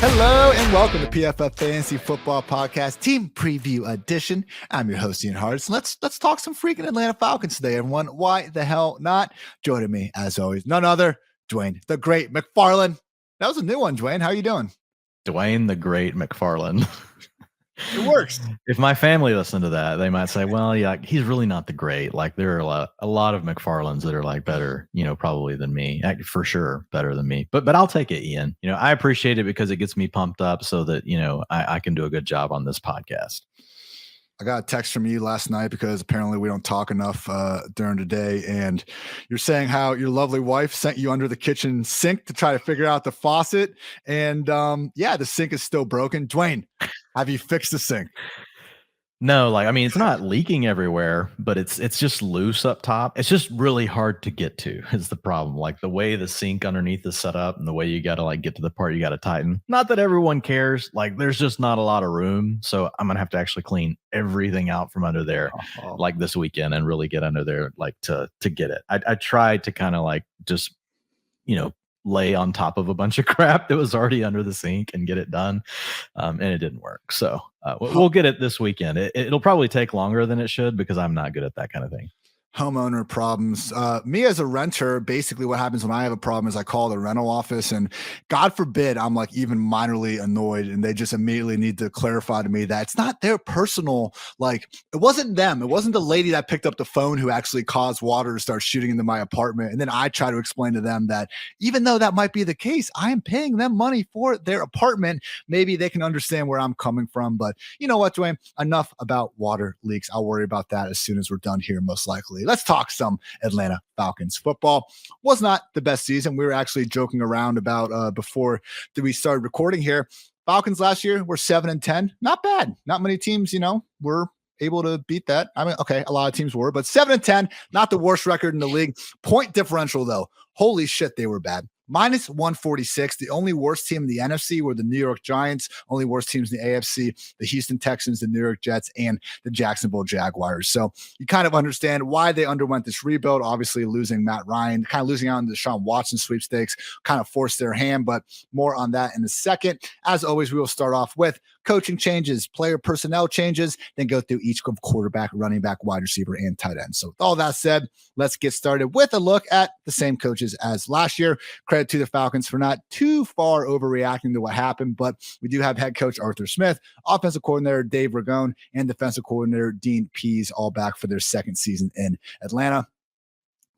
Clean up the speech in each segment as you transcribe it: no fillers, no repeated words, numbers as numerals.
Hello and welcome to PFF Fantasy Football Podcast Team Preview Edition. I'm your host, Ian Hartitz. Let's talk some freaking Atlanta Falcons today, everyone. Why the hell not? Joining me, as always, none other, Dwain the Great McFarland. That was a new one, Dwain. How are you doing? Dwain the Great McFarland. It works. If my family listened to that, they might say, well, yeah, he's really not the great. Like there are a lot of McFarlands that are like better, probably than me, for sure better than me. But I'll take it, Ian. I appreciate it because it gets me pumped up so that, I can do a good job on this podcast. I got a text from you last night because apparently we don't talk enough during the day. And you're saying how your lovely wife sent you under the kitchen sink to try to figure out the faucet. And the sink is still broken. Dwain, have you fixed the sink? No, it's not leaking everywhere, but it's just loose up top. It's just really hard to get to is the problem. Like the way the sink underneath is set up and the way you got to get to the part you got to tighten. Not that everyone cares. There's just not a lot of room. So I'm going to have to actually clean everything out from under there this weekend and really get under there to get it. I tried to kind of just, lay on top of a bunch of crap that was already under the sink and get it done. And it didn't work. So we'll get it this weekend. It'll probably take longer than it should because I'm not good at that kind of thing. Homeowner problems. Me as a renter, basically what happens when I have a problem is I call the rental office and God forbid I'm even minorly annoyed and they just immediately need to clarify to me that it's not their personal, it wasn't them. It wasn't the lady that picked up the phone who actually caused water to start shooting into my apartment. And then I try to explain to them that even though that might be the case, I am paying them money for their apartment. Maybe they can understand where I'm coming from. But you know what, Dwain? Enough about water leaks. I'll worry about that as soon as we're done here, most likely. Let's talk some Atlanta Falcons football. Was not the best season. We were actually joking around about before we started recording here. Falcons last year were 7-10. Not bad. Not many teams, were able to beat that. I mean, okay, a lot of teams were, but 7-10, not the worst record in the league. Point differential, though. Holy shit, they were bad. Minus 146. The only worst team in the NFC were the New York Giants. Only worst teams in the AFC, the Houston Texans, the New York Jets, and the Jacksonville Jaguars. So you kind of understand why they underwent this rebuild. Obviously, losing Matt Ryan, kind of losing out on the Deshaun Watson sweepstakes, kind of forced their hand, but more on that in a second. As always, we will start off with coaching changes, player personnel changes, then go through each quarterback, running back, wide receiver, and tight end. So with all that said, let's get started with a look at the same coaches as last year. Credit to the Falcons for not too far overreacting to what happened, but we do have head coach Arthur Smith, offensive coordinator Dave Ragone, and defensive coordinator Dean Pease all back for their second season in Atlanta.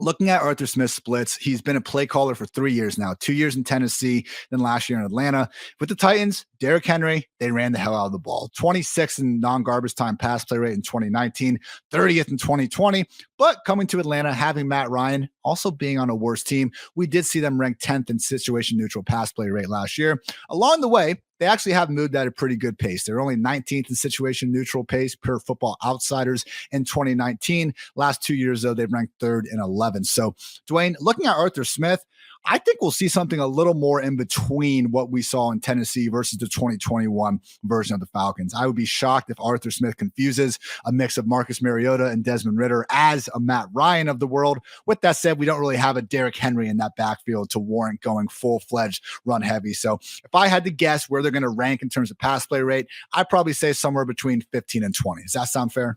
Looking at Arthur Smith's splits, he's been a play caller for 3 years now, 2 years in Tennessee, then last year in Atlanta. With the Titans, Derrick Henry, they ran the hell out of the ball. 26th in non-garbage time pass play rate in 2019, 30th in 2020. But coming to Atlanta, having Matt Ryan also being on a worse team, we did see them ranked 10th in situation neutral pass play rate last year. Along the way, they actually have moved at a pretty good pace. They're only 19th in situation neutral pace per Football Outsiders in 2019. Last 2 years, though, they've ranked 3rd in 11th. So, Dwain, looking at Arthur Smith, I think we'll see something a little more in between what we saw in Tennessee versus the 2021 version of the Falcons. I would be shocked if Arthur Smith confuses a mix of Marcus Mariota and Desmond Ridder as a Matt Ryan of the world. With that said, we don't really have a Derrick Henry in that backfield to warrant going full-fledged run heavy. So if I had to guess where they're going to rank in terms of pass play rate, I'd probably say somewhere between 15 and 20. Does that sound fair?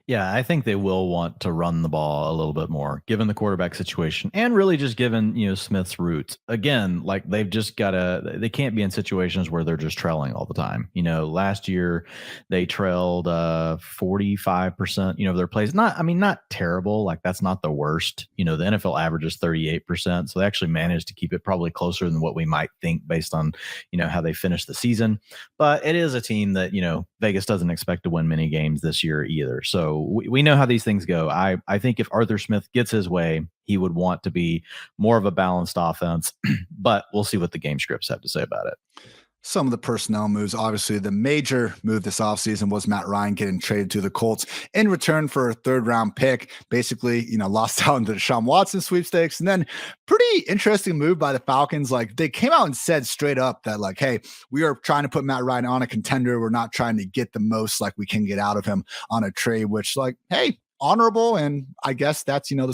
Yeah, I think they will want to run the ball a little bit more, given the quarterback situation, and really just given Smith's roots. Again, they've just they can't be in situations where they're just trailing all the time. Last year they trailed 45%. Of their plays. Not terrible. That's not the worst. The NFL average is 38%, so they actually managed to keep it probably closer than what we might think based on how they finished the season. But it is a team that Vegas doesn't expect to win many games this year either. So we know how these things go. I think if Arthur Smith gets his way, he would want to be more of a balanced offense, but we'll see what the game scripts have to say about it. Some of the personnel moves, obviously the major move this offseason was Matt Ryan getting traded to the Colts in return for a 3rd round pick, basically, lost out into the Deshaun Watson sweepstakes. And then pretty interesting move by the Falcons. They came out and said straight up that hey, we are trying to put Matt Ryan on a contender. We're not trying to get the most we can get out of him on a trade, which hey, honorable. And I guess that's, the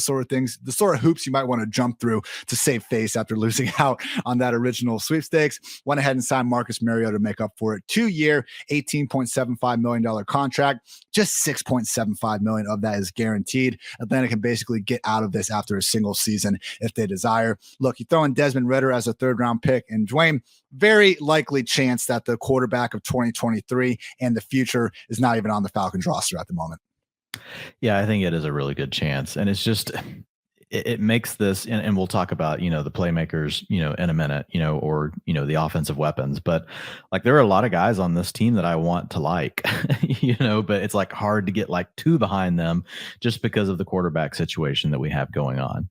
sort of hoops you might want to jump through to save face after losing out on that original sweepstakes. Went ahead and signed Marcus Mariota to make up for it. 2-year, $18.75 million contract. Just $6.75 million of that is guaranteed. Atlanta can basically get out of this after a single season if they desire. Look, you throw in Desmond Ridder as a 3rd-round pick, and Dwain, very likely chance that the quarterback of 2023 and the future is not even on the Falcons roster at the moment. Yeah, I think it is a really good chance. And it's just, it makes this, and we'll talk about, the playmakers, in a minute, or, the offensive weapons. But like, there are a lot of guys on this team that I want to like, but it's like hard to get like two behind them just because of the quarterback situation that we have going on,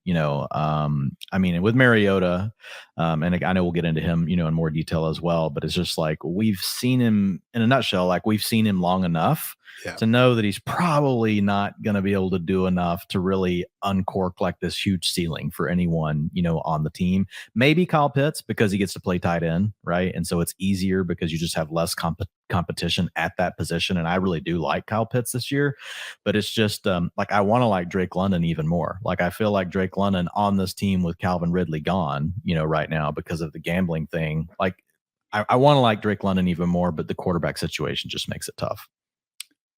I mean, with Mariota, and I know we'll get into him, in more detail as well, but it's just like, we've seen him in a nutshell, like we've seen him long enough to know that he's probably not going to be able to do enough to really uncork like this huge ceiling for anyone, on the team. Maybe Kyle Pitts, because he gets to play tight end, right? And so it's easier because you just have less competition at that position. And I really do like Kyle Pitts this year, but it's just like, I want to like Drake London even more. Like, I feel like Drake London on this team with Calvin Ridley gone, right now because of the gambling thing. Like, I want to like Drake London even more, but the quarterback situation just makes it tough.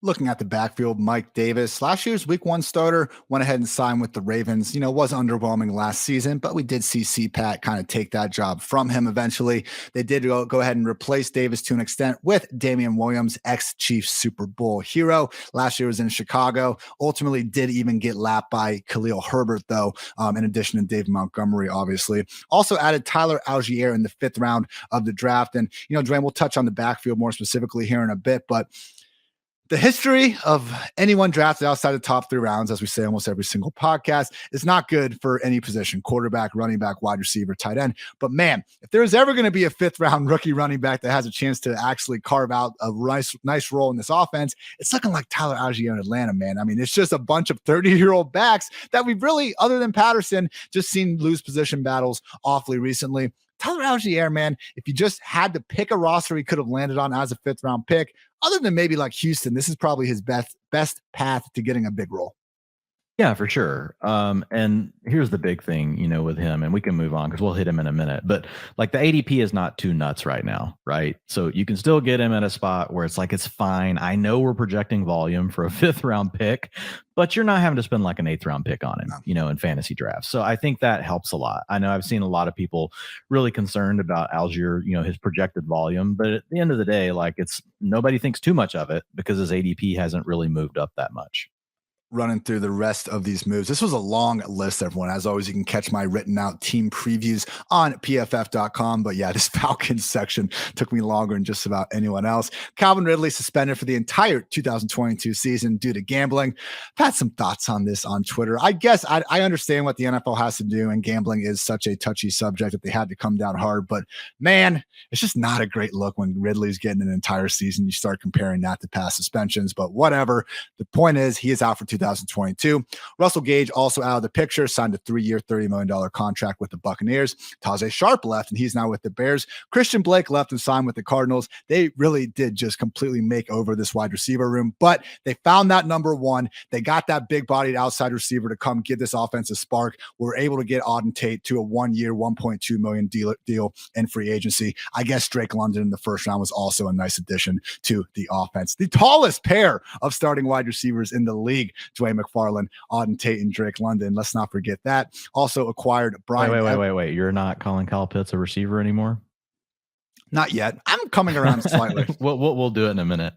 Looking at the backfield, Mike Davis, last year's week 1 starter, went ahead and signed with the Ravens. Was underwhelming last season, but we did see CPAT kind of take that job from him eventually. They did go ahead and replace Davis to an extent with Damian Williams, ex-Chiefs Super Bowl hero. Last year was in Chicago. Ultimately did even get lapped by Khalil Herbert, though, in addition to David Montgomery, obviously. Also added Tyler Algier in the 5th round of the draft. And, Dwayne, we'll touch on the backfield more specifically here in a bit, but the history of anyone drafted outside the top 3 rounds, as we say almost every single podcast, is not good for any position: quarterback, running back, wide receiver, tight end. But man, if there's ever going to be a 5th-round rookie running back that has a chance to actually carve out a nice role in this offense, it's looking like Tyler Algier in Atlanta, man. I mean, it's just a bunch of 30-year-old backs that we've really, other than Patterson, just seen lose position battles awfully recently. Tyler Algier, man, if you just had to pick a roster he could have landed on as a 5th-round pick, other than maybe like Houston, this is probably his best path to getting a big role. Yeah, for sure. And here's the big thing, with him, and we can move on because we'll hit him in a minute. But like, the ADP is not too nuts right now, right? So you can still get him at a spot where it's like, it's fine. I know we're projecting volume for a 5th-round pick, but you're not having to spend like an 8th-round pick on him, in fantasy drafts. So I think that helps a lot. I know I've seen a lot of people really concerned about Algier, his projected volume, but at the end of the day, like, nobody thinks too much of it because his ADP hasn't really moved up that much. Running through the rest of these moves. This was a long list, everyone. As always, you can catch my written out team previews on pff.com. But yeah, this Falcons section took me longer than just about anyone else. Calvin Ridley suspended for the entire 2022 season due to gambling. I've had some thoughts on this on Twitter. I guess I understand what the NFL has to do, and gambling is such a touchy subject that they had to come down hard. But man, it's just not a great look when Ridley's getting an entire season. You start comparing that to past suspensions, but whatever. The point is, he is out for 2022. Russell Gage also out of the picture, signed a 3-year, $30 million contract with the Buccaneers. Tajay Sharp left, and he's now with the Bears. Christian Blake left and signed with the Cardinals. They really did just completely make over this wide receiver room, but they found that number 1. They got that big-bodied outside receiver to come give this offense a spark. We're able to get Auden Tate to a 1-year, $1.2 million deal in free agency. I guess Drake London in the 1st round was also a nice addition to the offense. The tallest pair of starting wide receivers in the league, Dwain McFarland, Auden Tate, and Drake London. Let's not forget that. Also acquired Brian. Wait. You're not calling Kyle Pitts a receiver anymore? Not yet. I'm coming around slightly. We'll do it in a minute.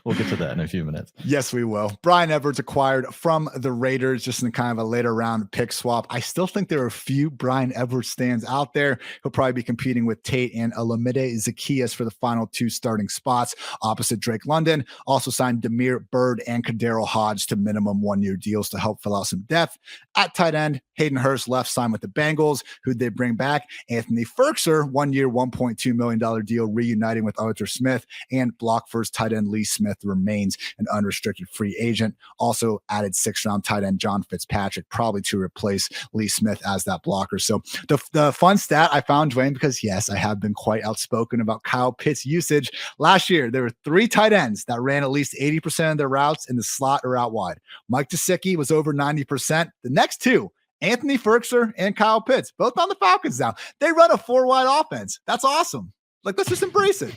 We'll get to that in a few minutes. Yes, we will. Brian Edwards acquired from the Raiders just in kind of a later round pick swap. I still think there are a few Brian Edwards stands out there. He'll probably be competing with Tate and Olamide Zaccheaus for the final 2 starting spots opposite Drake London. Also signed Demir Bird and Cordarrelle Hodge to minimum 1-year deals to help fill out some depth. At tight end, Hayden Hurst left, signed with the Bengals, who they bring back. Anthony Firkser, 1-year, $1.2 million deal, reuniting with Arthur Smith, and block first tight end Lee Smith remains an unrestricted free agent. Also added 6th-round tight end John Fitzpatrick, probably to replace Lee Smith as that blocker. So the fun stat I found, Dwayne, because yes, I have been quite outspoken about Kyle Pitts' usage. Last year, there were 3 tight ends that ran at least 80% of their routes in the slot or out wide. Mike Gesicki was over 90%. The next 2, Anthony Ferkser and Kyle Pitts, both on the Falcons now. They run a 4-wide offense. That's awesome. Like, let's just embrace it.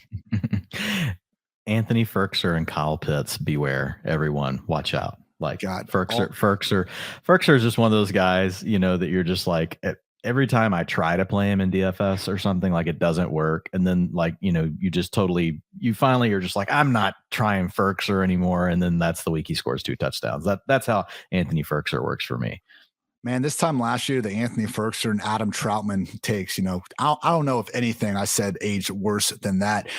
Anthony Ferkser and Kyle Pitts, beware, everyone. Watch out. Like, God, Ferkser is just one of those guys, that you're just like, every time I try to play him in DFS or something, like, it doesn't work. And then, like, you finally are just like, I'm not trying Ferkser anymore. And then that's the week he scores 2 touchdowns. That's how Anthony Ferkser works for me. Man, this time last year, the Anthony Ferkser and Adam Troutman takes, I don't know if anything I said aged worse than that.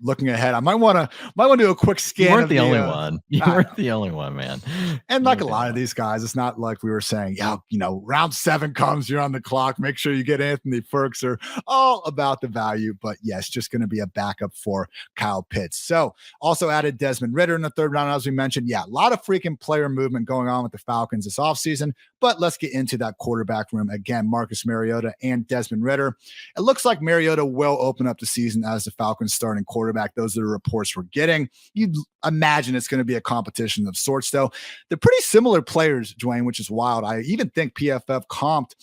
Looking ahead, I might want to do a quick scan. You weren't the only one. You weren't the only one, man. And like a lot of these guys, it's not like we were saying, round 7 comes, you're on the clock. Make sure you get Anthony Ferkser. All about the value, but yes, just going to be a backup for Kyle Pitts. So also added Desmond Ridder in the 3rd round, as we mentioned. Yeah, a lot of freaking player movement going on with the Falcons this offseason. But let's get into that quarterback room. Again, Marcus Mariota and Desmond Ridder. It looks like Mariota will open up the season as the Falcons starting quarterback. Those are the reports we're getting. You'd imagine it's going to be a competition of sorts, though. They're pretty similar players, Dwayne, which is wild. I even think PFF comped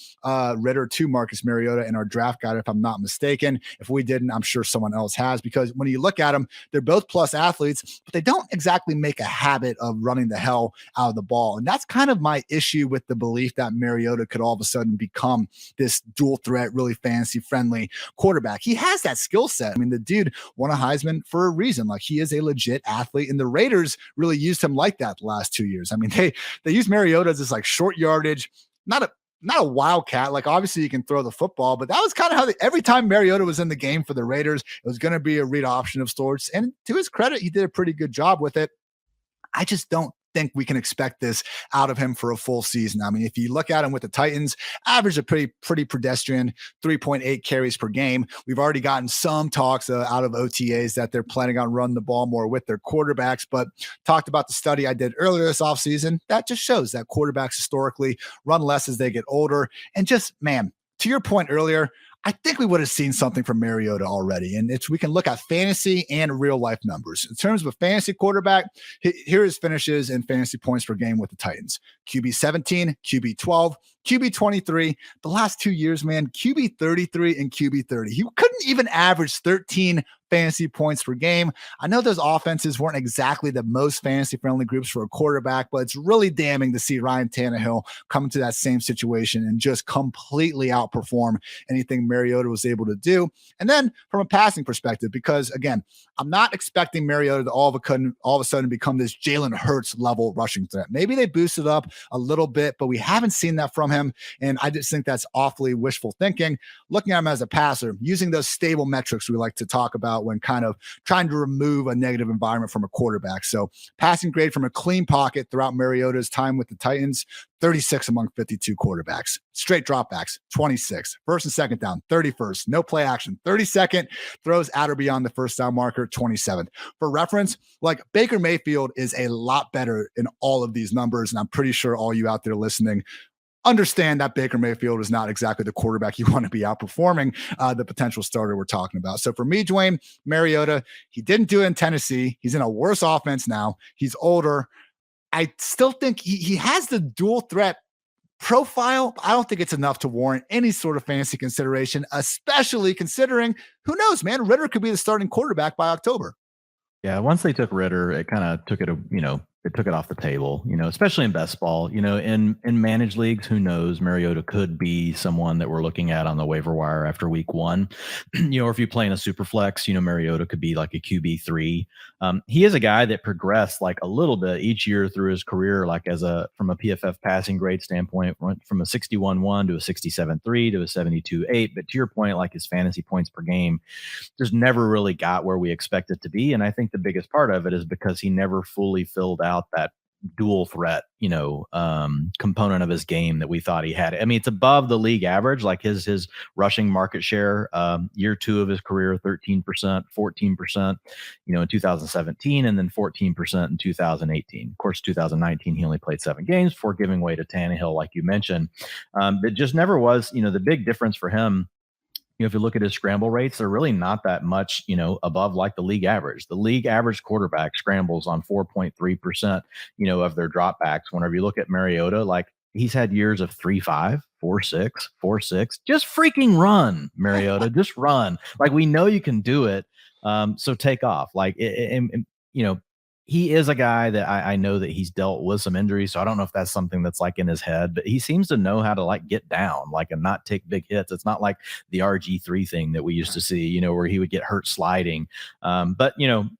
Ridder to Marcus Mariota in our draft guide, if I'm not mistaken. If we didn't, I'm sure someone else has, because when you look at them, they're both plus athletes, but they don't exactly make a habit of running the hell out of the ball. And that's kind of my issue with the belief that Mariota could all of a sudden become this dual threat, really fantasy friendly quarterback. He has that skill set. I mean, the dude won a Heisman for a reason. Like, he is a legit athlete, and the Raiders really used him like that the last 2 years. I mean, they used Mariota as this like short yardage, not a wildcat. Like, obviously you can throw the football, but that was kind of how every time Mariota was in the game for the Raiders, it was going to be a read option of sorts. And to his credit, he did a pretty good job with it. I just don't think we can expect this out of him for a full season. I mean, if you look at him with the Titans, average a pretty pedestrian 3.8 carries per game. We've already gotten some talks out of OTAs that they're planning on running the ball more with their quarterbacks, but talked about the study I did earlier this offseason. That just shows that quarterbacks historically run less as they get older. And just, man, to your point earlier, I think we would have seen something from Mariota already. And we can look at fantasy and real life numbers. In terms of a fantasy quarterback, here are his finishes and fantasy points per game with the Titans. QB 17, QB 12, QB 23. The last 2 years, man, QB 33 and QB 30. He couldn't even average 13 fantasy points per game. I know those offenses weren't exactly the most fantasy friendly groups for a quarterback, but it's really damning to see Ryan Tannehill come into that same situation and just completely outperform anything Mariota was able to do. And then from a passing perspective, because again, I'm not expecting Mariota to all of a sudden become this Jalen Hurts level rushing threat. Maybe they boosted up a little bit, but we haven't seen that from him. And I just think that's awfully wishful thinking. Looking at him as a passer, using those stable metrics we like to talk about when kind of trying to remove a negative environment from a quarterback. So passing grade from a clean pocket throughout Mariota's time with the Titans, 36 among 52 quarterbacks. Straight dropbacks, 26. First and second down, 31st. No play action, 32nd. Throws at or beyond the first down marker, 27th. For reference, like, Baker Mayfield is a lot better in all of these numbers, and I'm pretty sure all you out there listening understand that Baker Mayfield is not exactly the quarterback you want to be outperforming the potential starter we're talking about. So for me, Dwayne, Mariota, he didn't do it in Tennessee. He's in a worse offense now. He's older. I still think he has the dual threat profile. I don't think it's enough to warrant any sort of fantasy consideration, especially considering, who knows, man, Ridder could be the starting quarterback by October. Yeah, once they took Ridder, it kind of took it, it took it off the table, especially in best ball, in managed leagues, who knows, Mariota could be someone that we're looking at on the waiver wire after week 1, or if you play in a super flex, Mariota could be like a QB3. He is a guy that progressed like a little bit each year through his career, like from a PFF passing grade standpoint, went from a 61.1 to a 67.3 to a 72.8. But to your point, like, his fantasy points per game just never really got where we expect it to be. And I think the biggest part of it is because he never fully filled out dual threat, component of his game that we thought he had. I mean, it's above the league average, like his rushing market share, year 2 of his career, 13%, 14%, in 2017, and then 14% in 2018. Of course, 2019, he only played 7 games before giving way to Tannehill, like you mentioned. It just never was, the big difference for him. If you look at his scramble rates, they're really not that much, above like the league average. The league average quarterback scrambles on 4.3%, of their dropbacks. Whenever you look at Mariota, like he's had years of 3.5, 4.6, 4.6. Just freaking run, Mariota. Just run. Like we know you can do it. So take off. Like, he is a guy that I know that he's dealt with some injuries. So I don't know if that's something that's like in his head, but he seems to know how to like get down, like, and not take big hits. It's not like the RG3 thing that we used to see, where he would get hurt sliding. But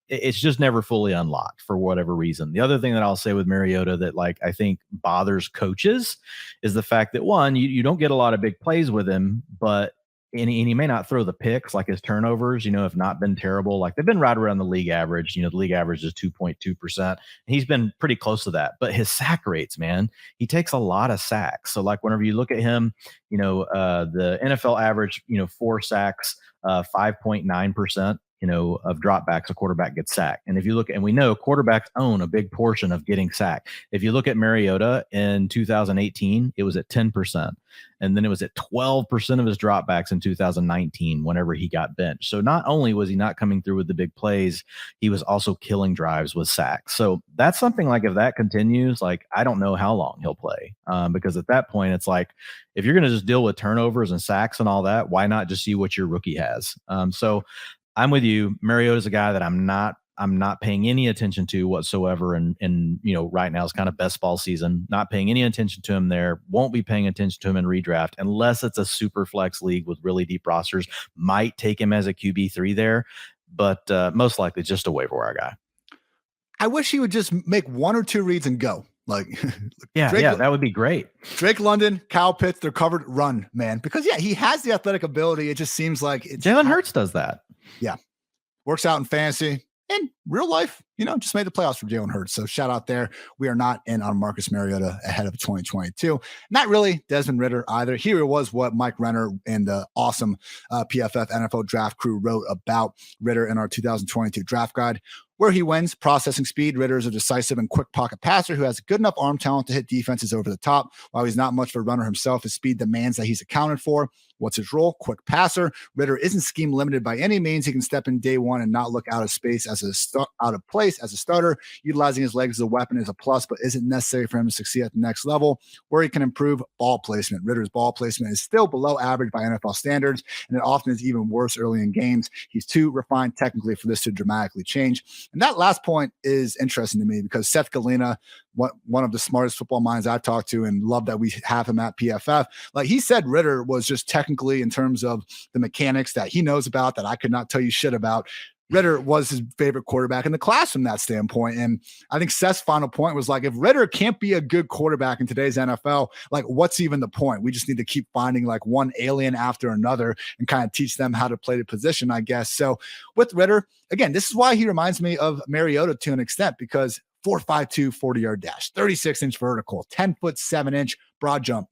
it's just never fully unlocked for whatever reason. The other thing that I'll say with Mariota that like, I think bothers coaches is the fact that one, you don't get a lot of big plays with him, but and he may not throw the picks, like his turnovers, have not been terrible. Like they've been right around the league average. The league average is 2.2%. He's been pretty close to that. But his sack rates, man, he takes a lot of sacks. So like whenever you look at him, the NFL average, 4 sacks, 5.9%. Of dropbacks, a quarterback gets sacked. And if you look, and we know quarterbacks own a big portion of getting sacked. If you look at Mariota in 2018, it was at 10%. And then it was at 12% of his dropbacks in 2019 whenever he got benched. So not only was he not coming through with the big plays, he was also killing drives with sacks. So that's something like if that continues, like I don't know how long he'll play because at that point it's like if you're going to just deal with turnovers and sacks and all that, why not just see what your rookie has? So I'm with you. Mariota's a guy that I'm not paying any attention to whatsoever. And right now is kind of best ball season, not paying any attention to him there. Won't be paying attention to him in redraft unless it's a super flex league with really deep rosters. Might take him as a QB3 there, but most likely just a waiver wire guy. I wish he would just make 1 or 2 reads and go. Like, yeah, that would be great. Drake London, Kyle Pitts, they're covered. Run, man, because he has the athletic ability. It just seems like Jalen Hurts does that. Yeah, works out in fantasy. In real life, just made the playoffs for Jalen Hurts. So shout out there. We are not in on Marcus Mariota ahead of 2022. Not really Desmond Ridder either. Here was what Mike Renner and the awesome PFF NFL draft crew wrote about Ridder in our 2022 draft guide. Where he wins, processing speed. Ridder is a decisive and quick pocket passer who has good enough arm talent to hit defenses over the top. While he's not much of a runner himself, his speed demands that he's accounted for. What's his role? Quick passer. Ridder isn't scheme limited by any means. He can step in day one and not look out of place as a starter. Utilizing his legs as a weapon is a plus, but isn't necessary for him to succeed at the next level. Where he can improve, ball placement. Ridder's ball placement is still below average by NFL standards, and it often is even worse early in games. He's too refined technically for this to dramatically change. And that last point is interesting to me because Seth Galina, one of the smartest football minds I've talked to, and love that we have him at PFF. Like he said, Ridder was just technically in terms of the mechanics that he knows about that I could not tell you shit about. Ridder was his favorite quarterback in the class from that standpoint. And I think Seth's final point was like, if Ridder can't be a good quarterback in today's NFL, like what's even the point? We just need to keep finding like one alien after another and kind of teach them how to play the position, I guess. So with Ridder, again, this is why he reminds me of Mariota to an extent, because 4.52 40-yard dash, 36-inch vertical, 10-foot 7-inch broad jump.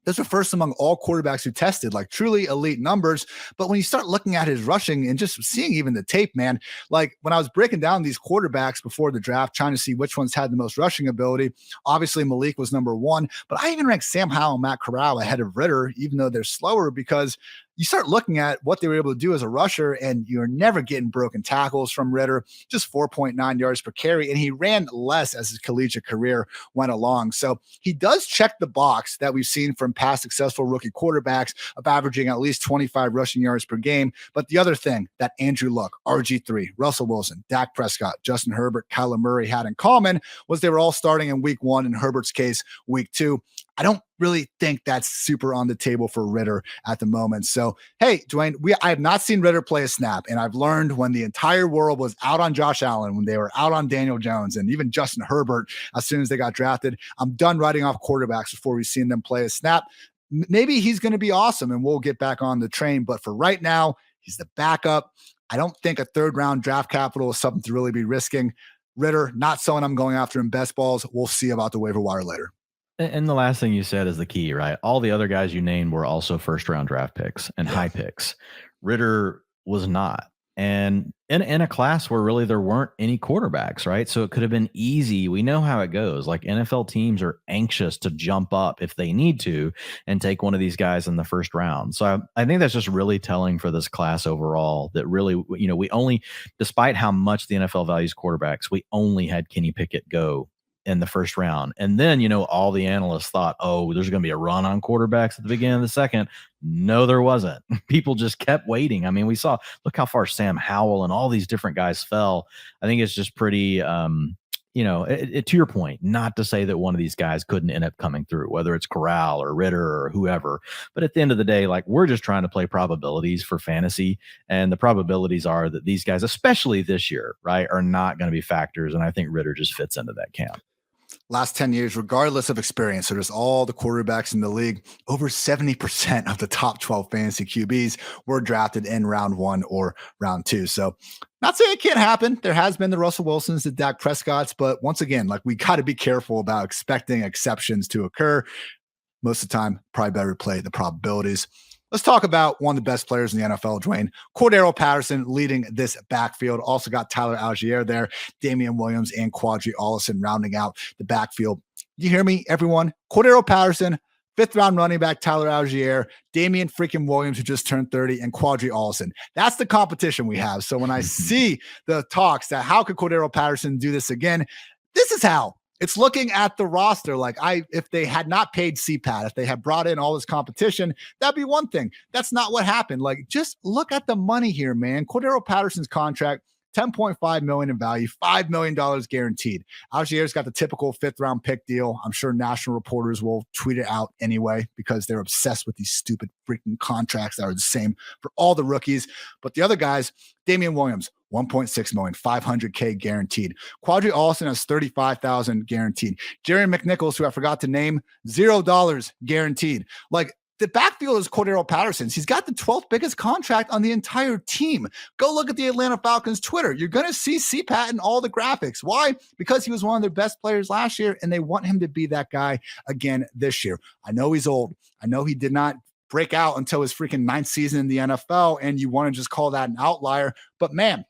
Those were first among all quarterbacks who tested, like truly elite numbers. But when you start looking at his rushing and just seeing even the tape, man, like when I was breaking down these quarterbacks before the draft, trying to see which ones had the most rushing ability, obviously Malik was number 1, but I even ranked Sam Howell and Matt Corral ahead of Ridder, even though they're slower, because you start looking at what they were able to do as a rusher, and you're never getting broken tackles from Ridder, just 4.9 yards per carry. And he ran less as his collegiate career went along. So he does check the box that we've seen from past successful rookie quarterbacks of averaging at least 25 rushing yards per game. But the other thing that Andrew Luck, RG3, Russell Wilson, Dak Prescott, Justin Herbert, Kyler Murray had in common was they were all starting in week 1, in Herbert's case, week 2. I don't really think that's super on the table for Ridder at the moment. So, hey, Dwain, I have not seen Ridder play a snap, and I've learned when the entire world was out on Josh Allen, when they were out on Daniel Jones, and even Justin Herbert as soon as they got drafted, I'm done writing off quarterbacks before we've seen them play a snap. Maybe he's going to be awesome, and we'll get back on the train. But for right now, he's the backup. I don't think a 3rd-round draft capital is something to really be risking. Ritter, not someone I'm going after in best balls. We'll see about the waiver wire later. And the last thing you said is the key, right? All the other guys you named were also first round draft picks and high picks. Ritter was not. And in a class where really there weren't any quarterbacks, right? So it could have been easy. We know how it goes. Like NFL teams are anxious to jump up if they need to and take one of these guys in the first round. So I think that's just really telling for this class overall that really, we only, despite how much the NFL values quarterbacks, we only had Kenny Pickett go in the first round. And then, all the analysts thought, oh, there's going to be a run on quarterbacks at the beginning of the second. No, there wasn't. People just kept waiting. I mean, we saw, look how far Sam Howell and all these different guys fell. I think it's just pretty, to your point, not to say that one of these guys couldn't end up coming through, whether it's Corral or Ritter or whoever. But at the end of the day, like, we're just trying to play probabilities for fantasy. And the probabilities are that these guys, especially this year, right, are not going to be factors. And I think Ritter just fits into that camp. Last 10 years, regardless of experience, so there's all the quarterbacks in the league, over 70% of the top 12 fantasy QBs were drafted in round 1 or round 2. So not saying it can't happen. There has been the Russell Wilsons, the Dak Prescotts, but once again, like, we got to be careful about expecting exceptions to occur. Most of the time, probably better play the probabilities. Let's talk about one of the best players in the NFL, Dwain. Cordarrelle Patterson leading this backfield. Also got Tyler Algier there, Damian Williams, and Quadri Allison rounding out the backfield. You hear me, everyone? Cordarrelle Patterson, 5th-round running back Tyler Algier, Damian freaking Williams, who just turned 30, and Quadri Allison. That's the competition we have. So when I see the talks that how could Cordarrelle Patterson do this again, this is how. It's looking at the roster. Like, if they had not paid CPAT, if they had brought in all this competition, that'd be one thing. That's not what happened. Like, just look at the money here, man. Cordarrelle Patterson's contract, $10.5 million in value, $5 million guaranteed. Algier's got the typical 5th-round pick deal. I'm sure national reporters will tweet it out anyway because they're obsessed with these stupid freaking contracts that are the same for all the rookies. But the other guys, Damian Williams, $1.6 million, $500K guaranteed. Quadri Allison has $35,000 guaranteed. Jerry McNichols, who I forgot to name, $0 guaranteed. Like, the backfield is Cordarrelle Patterson's. He's got the 12th biggest contract on the entire team. Go look at the Atlanta Falcons Twitter. You're going to see CPAT in all the graphics. Why? Because he was one of their best players last year, and they want him to be that guy again this year. I know he's old. I know he did not break out until his freaking 9th season in the NFL, and you want to just call that an outlier. But man,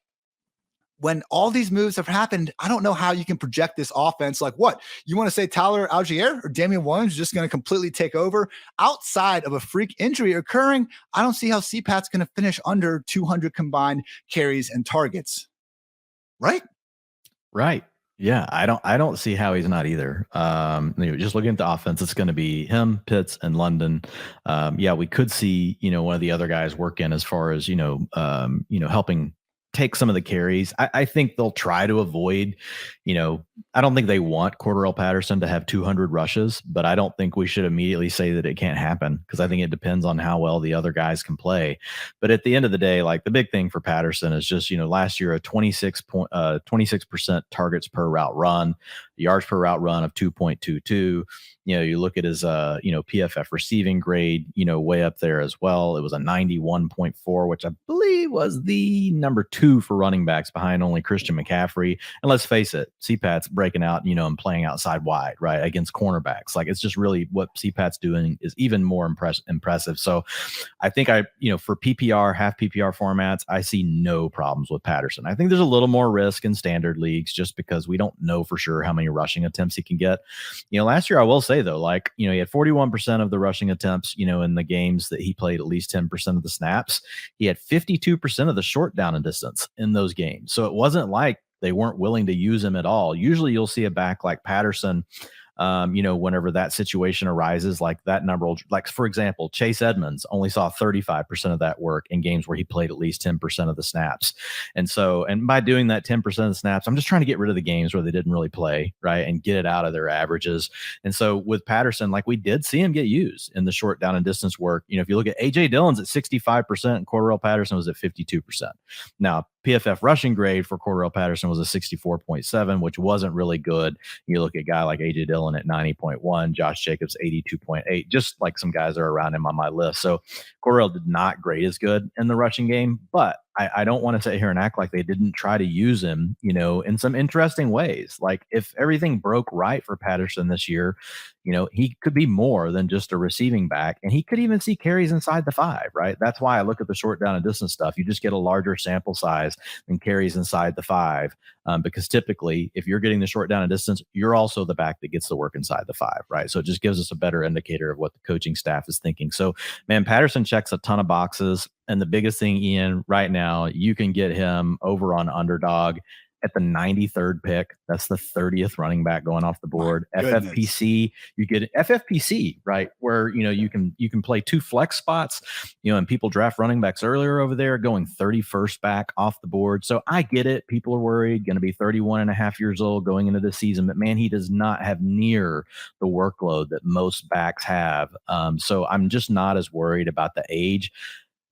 when all these moves have happened, I don't know how you can project this offense. Like, what? You want to say Tyler Algier or Damian Williams is just going to completely take over? Outside of a freak injury occurring, I don't see how CPAT's going to finish under 200 combined carries and targets. Right? Right. Yeah, I don't see how he's not either. Just looking at the offense, it's going to be him, Pitts, and London. We could see, one of the other guys work in as far as, helping take some of the carries. I think they'll try to avoid, I don't think they want Cordarrelle Patterson to have 200 rushes, but I don't think we should immediately say that it can't happen because I think it depends on how well the other guys can play. But at the end of the day, like, the big thing for Patterson is just, last year, a 26% targets per route run, yards per route run of 2.22. You look at his, PFF receiving grade, way up there as well. It was a 91.4, which I believe was the number 2 for running backs behind only Christian McCaffrey. And let's face it, CPAT's breaking out, and playing outside wide, right, against cornerbacks. Like, it's just really what CPAT's doing is even more impressive. So I think for PPR, half PPR formats, I see no problems with Patterson. I think there's a little more risk in standard leagues just because we don't know for sure how many rushing attempts he can get. Last year, I will say though, like, he had 41% of the rushing attempts, in the games that he played at least 10% of the snaps. He had 52% of the short down and distance in those games. So it wasn't like they weren't willing to use him at all. Usually you'll see a back like Patterson, whenever that situation arises, like that number will, like, for example, Chase Edmonds only saw 35% of that work in games where he played at least 10% of the snaps. And by doing that 10% of the snaps, I'm just trying to get rid of the games where they didn't really play, right, and get it out of their averages. And so with Patterson, like, we did see him get used in the short down and distance work. If you look at AJ Dillon's at 65% and Cordarrelle Patterson was at 52%. Now, PFF rushing grade for Cordarrelle Patterson was a 64.7, which wasn't really good. You look at a guy like AJ Dillon at 90.1, Josh Jacobs 82.8, just like some guys are around him on my list. So Cordarrelle did not grade as good in the rushing game, but I don't want to sit here and act like they didn't try to use him, in some interesting ways. Like if everything broke right for Patterson this year, he could be more than just a receiving back, and he could even see carries inside the 5, right? That's why I look at the short down and distance stuff. You just get a larger sample size than carries inside the 5, because typically if you're getting the short down and distance, you're also the back that gets the work inside the 5, right? So it just gives us a better indicator of what the coaching staff is thinking. So, man, Patterson checks a ton of boxes. And the biggest thing, Ian, right now, you can get him over on Underdog at the 93rd pick. That's the 30th running back going off the board. FFPC, you get FFPC, right? Where, you can play 2 flex spots, and people draft running backs earlier over there going 31st back off the board. So I get it. People are worried, going to be 31 and a half years old going into this season, but man, he does not have near the workload that most backs have. So I'm just not as worried about the age.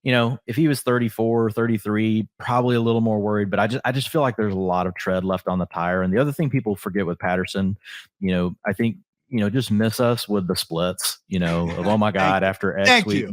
If he was 34 or 33, probably a little more worried, but I just feel like there's a lot of tread left on the tire. And the other thing people forget with Patterson, I think, just miss us with the splits, of, oh my God, after X week,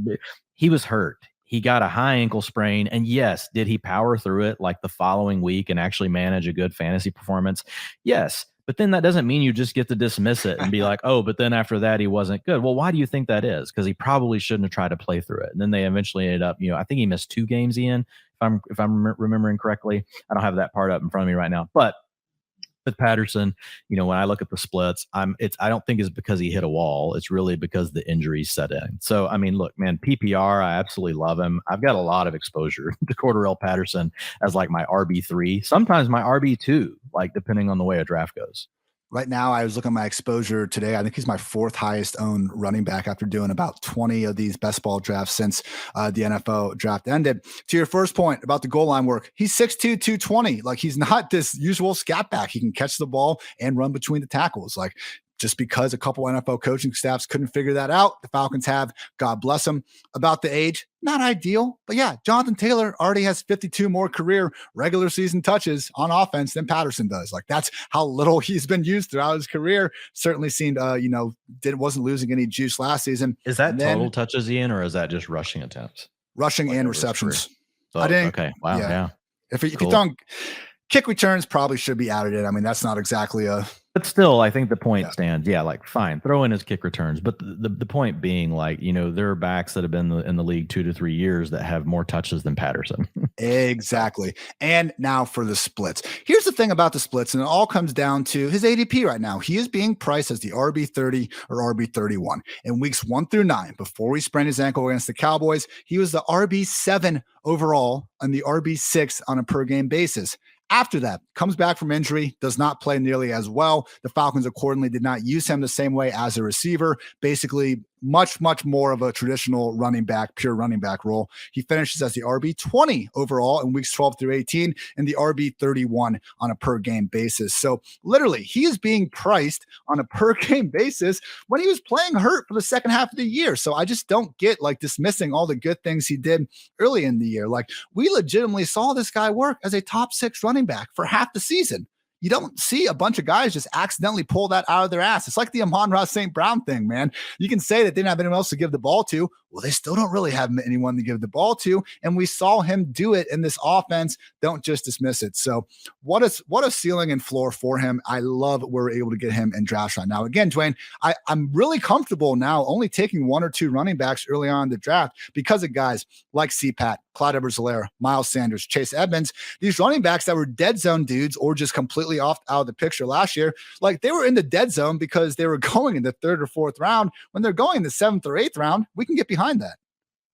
he was hurt. He got a high ankle sprain. And yes, did he power through it like the following week and actually manage a good fantasy performance? Yes. But then that doesn't mean you just get to dismiss it and be like, oh, but then after that, he wasn't good. Well, why do you think that is? Because he probably shouldn't have tried to play through it. And then they eventually ended up, I think he missed 2 games, Ian, if I'm remembering correctly. I don't have that part up in front of me right now. But with Patterson, when I look at the splits, I don't think it's because he hit a wall. It's really because the injuries set in. So, I mean, look, man, PPR, I absolutely love him. I've got a lot of exposure to Cordarrelle Patterson as like my RB3, sometimes my RB2, like depending on the way a draft goes. Right now, I was looking at my exposure today. I think he's my 4th highest owned running back after doing about 20 of these best ball drafts since the NFL draft ended. To your first point about the goal line work, he's 6'2", 220. Like, he's not this usual scat back. He can catch the ball and run between the tackles. Like, just because a couple NFL coaching staffs couldn't figure that out, the Falcons have, God bless them. About the age, not ideal, but yeah, Jonathan Taylor already has 52 more career regular season touches on offense than Patterson does. Like, that's how little he's been used throughout his career. Certainly seemed, wasn't losing any juice last season. Is that total touches, Ian, or is that just rushing attempts? Rushing and receptions. So, okay. Wow. Yeah. If you're throwing kick returns, probably should be added in. I mean, that's not exactly a. But still, I think the point stands. Yeah, like fine, throw in his kick returns. But the point being, like, there are backs that have been in the league 2 to 3 years that have more touches than Patterson. Exactly. And now for the splits. Here's the thing about the splits, and it all comes down to his ADP right now. He is being priced as the RB30 or RB31. In weeks 1 through 9, before he sprained his ankle against the Cowboys, he was the RB7 overall and the RB6 on a per game basis. After that, comes back from injury, does not play nearly as well. The Falcons accordingly did not use him the same way as a receiver. Basically, much more of a traditional running back, pure running back role. He finishes as the RB20 overall in weeks 12 through 18 and the RB31 on a per game basis. So literally, he is being priced on a per game basis when he was playing hurt for the second half of the year. So I just don't get like dismissing all the good things he did early in the year. Like, we legitimately saw this guy work as a top 6 running back for half the season. You don't see a bunch of guys just accidentally pull that out of their ass. It's like the Amon-Ra St. Brown thing, man. You can say that they didn't have anyone else to give the ball to. Well, they still don't really have anyone to give the ball to. And we saw him do it in this offense. Don't just dismiss it. So what a ceiling and floor for him. I love we're able to get him in drafts right now. Again, Dwain, I'm really comfortable now only taking 1 or 2 running backs early on in the draft because of guys like CPAT, Clyde Edwards-Helaire, Miles Sanders, Chase Edmonds, these running backs that were dead zone dudes or just completely out of the picture last year. Like, they were in the dead zone because they were going in the 3rd or 4th round. When they're going in the 7th or 8th round, we can get behind that.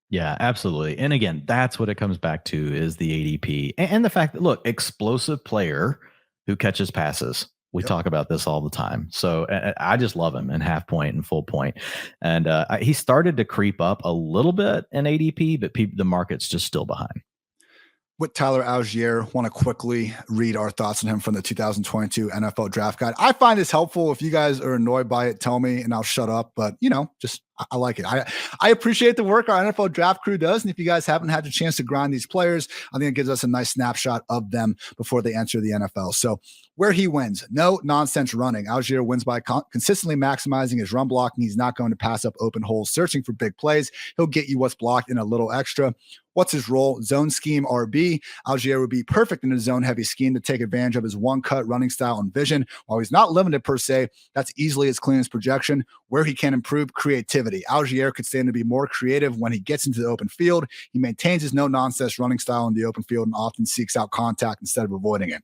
Yeah, absolutely. And again, that's what it comes back to is the ADP and the fact that, look, explosive player who catches passes. We talk about this all the time. So I just love him in half point and full point. And he started to creep up a little bit in ADP, but the market's just still behind. With Tyler Algier, want to quickly read our thoughts on him from the 2022 NFL Draft Guide. I find this helpful. If you guys are annoyed by it, tell me and I'll shut up. But, just I like it. I appreciate the work our NFL draft crew does. And if you guys haven't had the chance to grind these players, I think it gives us a nice snapshot of them before they enter the NFL. So where he wins, no nonsense running. Algier wins by consistently maximizing his run blocking. He's not going to pass up open holes, searching for big plays. He'll get you what's blocked and a little extra. What's his role? Zone scheme RB. Algier would be perfect in a zone heavy scheme to take advantage of his one cut running style and vision. While he's not limited per se, that's easily his cleanest projection. Where he can improve, creativity. Algier could stand to be more creative when he gets into the open field. He maintains his no nonsense running style in the open field and often seeks out contact instead of avoiding it.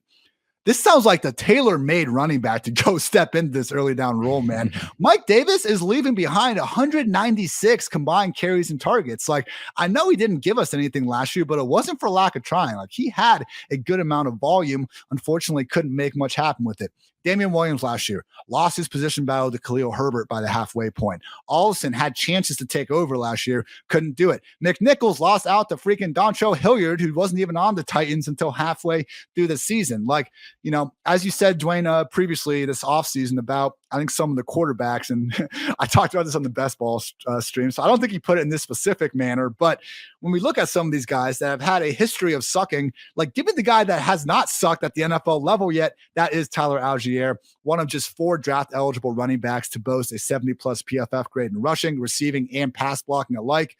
This sounds like the tailor-made running back to go step into this early down role, man. Mike Davis is leaving behind 196 combined carries and targets. Like, I know he didn't give us anything last year, but it wasn't for lack of trying. Like, he had a good amount of volume. Unfortunately, couldn't make much happen with it. Damian Williams last year lost his position battle to Khalil Herbert by the halfway point. Allison had chances to take over last year, couldn't do it. McNichols lost out to freaking Dontrell Hilliard, who wasn't even on the Titans until halfway through the season. Like, you know, as you said, Dwain, previously this offseason about, I think, some of the quarterbacks, and I talked about this on the best ball stream, so I don't think he put it in this specific manner, but when we look at some of these guys that have had a history of sucking, like give me the guy that has not sucked at the NFL level yet, that is Tyler Algier, one of just 4 draft-eligible running backs to boast a 70-plus PFF grade in rushing, receiving, and pass blocking alike.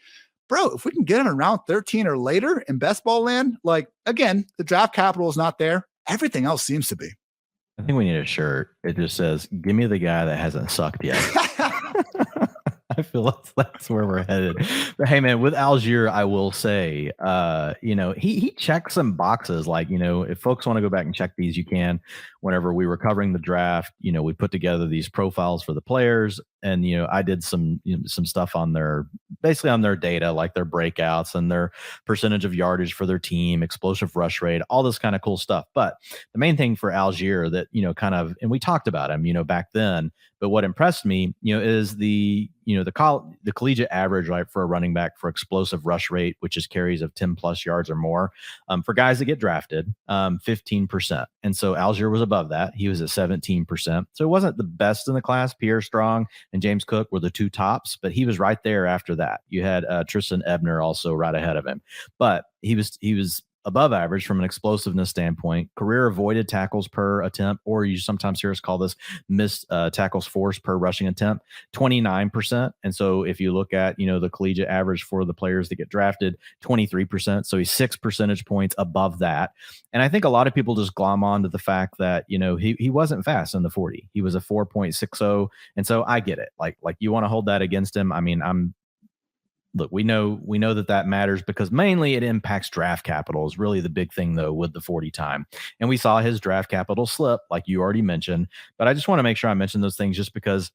Bro, if we can get him in round 13 or later in best ball land, like, again, the draft capital is not there. Everything else seems to be. I think we need a shirt. It just says, give me the guy that hasn't sucked yet. I feel that's where we're headed. But hey, man, with Algier, I will say, you know, he checks some boxes. Like, you know, if folks want to go back and check these, you can. Whenever we were covering the draft, you know, we put together these profiles for the players, and you know, I did some stuff on their data, like their breakouts and their percentage of yardage for their team, explosive rush rate, all this kind of cool stuff. But the main thing for Algier that, you know, kind of, and we talked about him, you know, back then, but what impressed me, you know, is the collegiate average, right, for a running back for explosive rush rate, which is carries of 10 plus yards or more, for guys that get drafted, 15%. And so Algier was above that. He was at 17%. So it wasn't the best in the class. Pierre Strong and James Cook were the 2 tops, but he was right there after that. You had Tristan Ebner also right ahead of him, but he was above average from an explosiveness standpoint, career avoided tackles per attempt, or you sometimes hear us call this missed tackles forced per rushing attempt, 29%. And so if you look at, you know, the collegiate average for the players that get drafted, 23%. So he's 6 percentage points above that. And I think a lot of people just glom on to the fact that, you know, he wasn't fast in the 40. He was a 4.60. And so I get it. Like you want to hold that against him. I mean, look, we know that matters because mainly it impacts draft capital is really the big thing, though, with the 40 time. And we saw his draft capital slip, like you already mentioned. But I just want to make sure I mention those things just because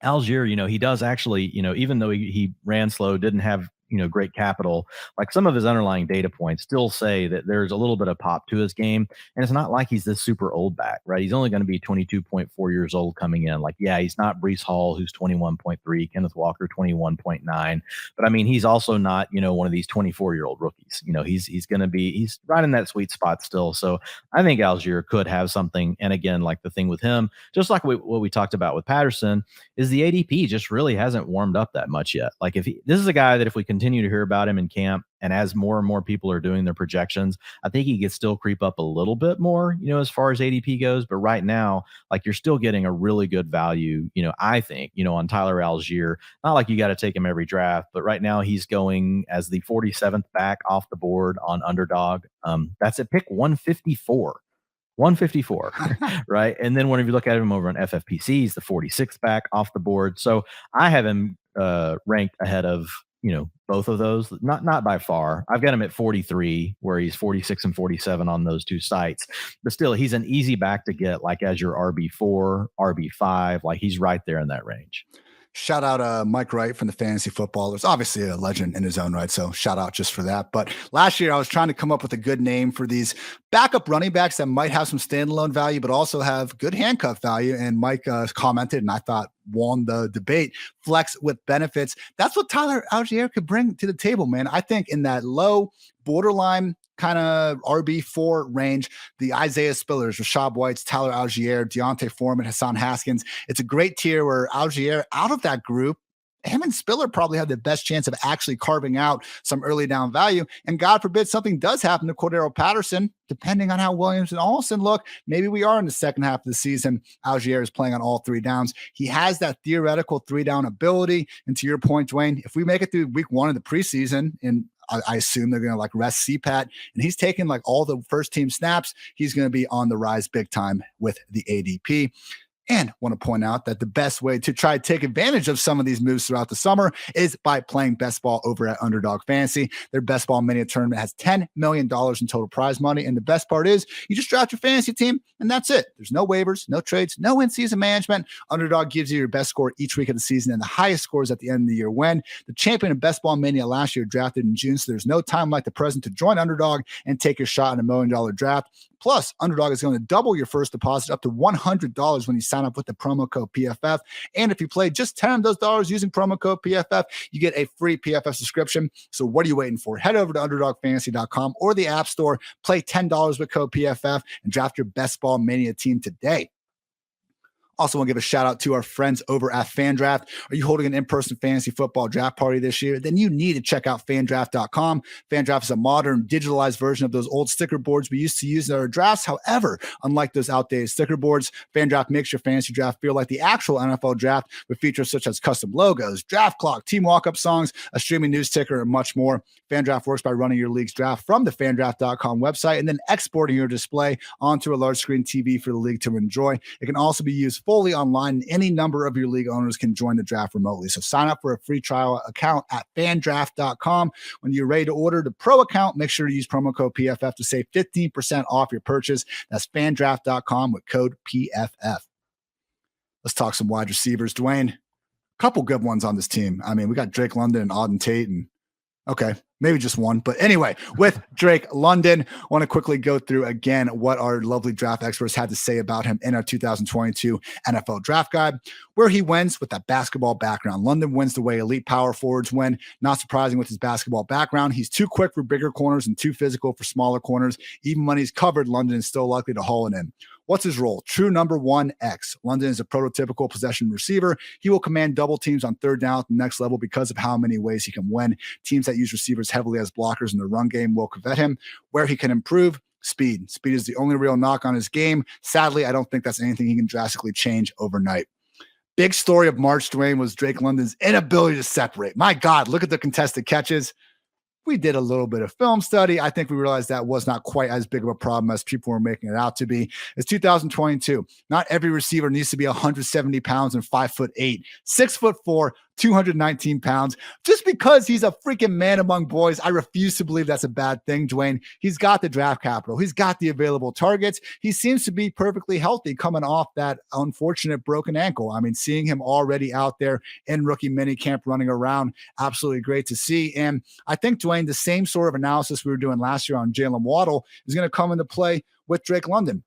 Algier, you know, he does actually, you know, even though he ran slow, didn't have, you know, great capital, like some of his underlying data points still say that there's a little bit of pop to his game. And it's not like he's this super old back, right? He's only going to be 22.4 years old coming in. Like, yeah, he's not Breece Hall, who's 21.3, Kenneth Walker, 21.9. But I mean, he's also not, you know, one of these 24-year-old rookies. You know, he's right in that sweet spot still. So I think Algier could have something. And again, like the thing with him, just like what we talked about with Patterson, is the ADP just really hasn't warmed up that much yet. Like this is a guy that if we continue to hear about him in camp, and as more and more people are doing their projections, I think he could still creep up a little bit more, you know, as far as ADP goes. But right now, like you're still getting a really good value, you know, I think, you know, on Tyler Algier. Not like you got to take him every draft, but right now he's going as the 47th back off the board on Underdog. That's at pick 154. 154, right? And then whenever you look at him over on FFPC, he's the 46th back off the board. So I have him ranked ahead of, you know, both of those, not by far. I've got him at 43, where he's 46 and 47 on those 2 sites. But still, he's an easy back to get, like as your RB4, RB5, like he's right there in that range. Shout out Mike Wright from the Fantasy Footballers, obviously a legend in his own right. So shout out just for that. But last year I was trying to come up with a good name for these backup running backs that might have some standalone value, but also have good handcuff value. And Mike commented, and I thought won the debate, flex with benefits. That's what Tyler Algier could bring to the table, man. I think in that low borderline kind of RB4 range, the Isaiah Spillers, Rashad Whites, Tyler Algier, Deontay Foreman, Hassan Haskins. It's a great tier where Algier out of that group him and Spiller probably have the best chance of actually carving out some early down value. And God forbid something does happen to Cordarrelle Patterson, depending on how Williams and Olsen look. Maybe we are in the second half of the season. Algier is playing on all 3 downs. He has that theoretical 3-down ability. And to your point, Dwayne, if we make it through week 1 of the preseason, and I assume they're going to like rest CPAT, and he's taking like all the first team snaps, he's going to be on the rise big time with the ADP. And want to point out that the best way to try to take advantage of some of these moves throughout the summer is by playing best ball over at Underdog Fantasy. Their best ball mania tournament has $10 million in total prize money. And the best part is you just draft your fantasy team and that's it. There's no waivers, no trades, no in-season management. Underdog gives you your best score each week of the season and the highest scores at the end of the year win. The champion of best ball mania last year drafted in June. So there's no time like the present to join Underdog and take your shot at $1 million draft. Plus, Underdog is going to double your first deposit up to $100 when you sign up with the promo code PFF. And if you play just 10 of those dollars using promo code PFF, you get a free PFF subscription. So what are you waiting for? Head over to UnderdogFantasy.com or the App Store, play $10 with code PFF, and draft your best ball mania team today. Also want to give a shout out to our friends over at FanDraft. Are you holding an in-person fantasy football draft party this year? Then you need to check out FanDraft.com. FanDraft is a modern, digitalized version of those old sticker boards we used to use in our drafts. However, unlike those outdated sticker boards, FanDraft makes your fantasy draft feel like the actual NFL draft with features such as custom logos, draft clock, team walk-up songs, a streaming news ticker, and much more. FanDraft works by running your league's draft from the FanDraft.com website and then exporting your display onto a large screen TV for the league to enjoy. It can also be used fully online, and any number of your league owners can join the draft remotely. So sign up for a free trial account at fandraft.com. When you're ready to order the pro account, make sure to use promo code PFF to save 15% off your purchase. That's fandraft.com with code PFF. Let's talk some wide receivers. Dwayne, a couple good ones on this team. I mean, we got Drake London and Auden Tate, and okay, maybe just one. But anyway, with Drake London, I want to quickly go through again what our lovely draft experts had to say about him in our 2022 NFL Draft Guide, where he wins with that basketball background. London wins the way elite power forwards win. Not surprising with his basketball background. He's too quick for bigger corners and too physical for smaller corners. Even when he's covered, London is still likely to haul it in. What's his role? True number 1X. London is a prototypical possession receiver. He will command double teams on third down at the next level because of how many ways he can win. Teams that use receivers heavily as blockers in the run game will covet him. Where he can improve, speed. Speed is the only real knock on his game. Sadly, I don't think that's anything he can drastically change overnight. Big story of March, Dwayne, was Drake London's inability to separate. My God, look at the contested catches. We did a little bit of film study. I think we realized that was not quite as big of a problem as people were making it out to be. It's 2022. Not every receiver needs to be 170 pounds and 5'8", 6'4", 219 pounds. Just because he's a freaking man among boys, I refuse to believe that's a bad thing, Dwayne. He's got the draft capital. He's got the available targets. He seems to be perfectly healthy coming off that unfortunate broken ankle. I mean, seeing him already out there in rookie minicamp running around, absolutely great to see. And I think, Dwayne, the same sort of analysis we were doing last year on Jalen Waddle is going to come into play with Drake London.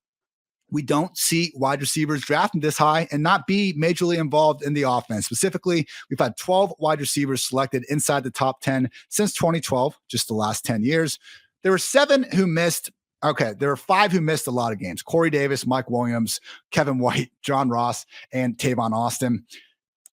We don't see wide receivers drafting this high and not be majorly involved in the offense. Specifically, we've had 12 wide receivers selected inside the top 10 since 2012, just the last 10 years. There were 7 who missed. Okay, there were 5 who missed a lot of games. Corey Davis, Mike Williams, Kevin White, John Ross, and Tavon Austin.